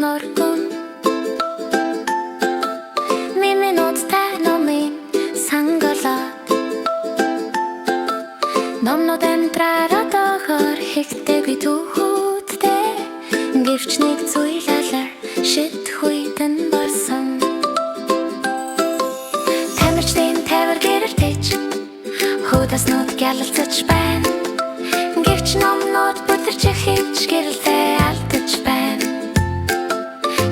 норгон минуттай номын сангалаад номнод амьдраараа дохор хэгтэйг түүхүүдтэй гэвч нэг зүйлэлэр шидхүйдэн болсон тамирчдын тавир гэрэлтэж худаснууд гялалцаж байна гэвч номнод бүдэрч ихэж гэрэлтэй алдаж байна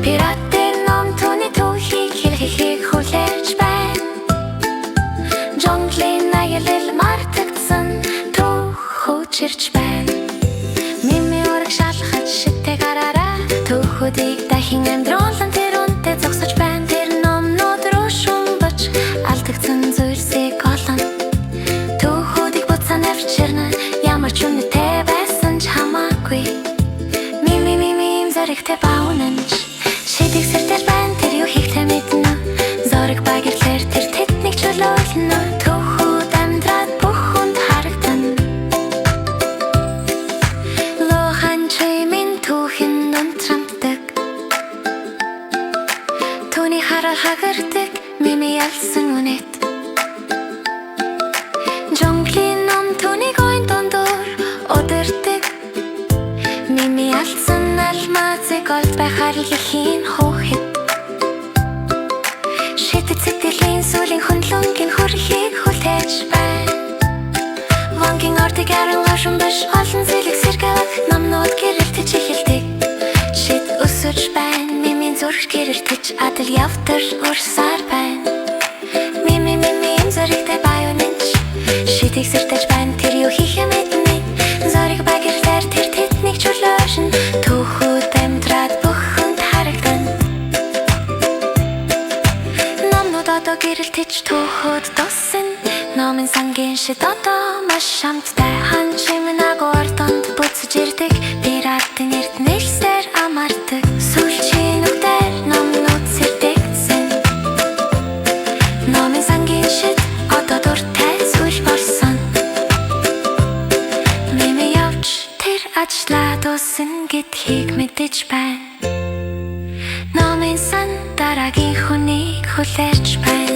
пиратын ном түүний түүхийг хэлхийг хүлээж байна жонглын аялал мартагдсан түүх хүчирч байна мими ураг шалхаж шиттэй гараараа түүхүүдийг дахин амьдруулан тэр үнтэй зогсож байна тэр номнууд руу шумбаж алдагдсан зүйлсийг олно түүхүүдийг буцаан авчирна ямар ч үнэтэй байсан ч хамаагүй мими им зоригтой баунанч шидэг сэртэл байна тэр юу хийхтэй мэднэ зориг багирлэр тэр тэднийг чөлөөлнө түүхүүд амьдраад бүх хүнд харагдана лохан чимин түүхэн унтрамдаг түүний хараа хагардаг мими ялсан үнэт жонглын ном түүний гойн дондор удирдаг мими ялсан алмазыг олд байхаар илэрхийн хүүхэд шидэт сэтгэлийн сүлийн хөндлөнгийн хөрхийг хүлээж байна вонгийн ордыг аран гашин биш олон зэлэг сэргавах номнууд гэрэлтэж эхэлдэг шид өсөж байна мимийн зүрх гэрэлтэж адал явтар урсаар байна мими им зоригтой баюунч шидийг сэртэж байна тэр юу хийхээ мэднэ зориг багирлаар тэр тэднийг чөлөөшн түүхүүд амьдраад бүх хүнд харагдана номнууд одоо гэрэлтэж түүхүүд туссан номын сангийн шид одоо маш шамттай хан чимэн агуурдонд буцаж ирдэг пиратын эрт нэлсээр амардаг сүүлчийн үгдээр номнууд сэрдэгдсэн номын сангийн шид одоо дуртай зүйл болсон мими явж тэр ажлаа дууссан гэдгийг мэдэж байна номын сан дараагийн хүнийг хүлээж байна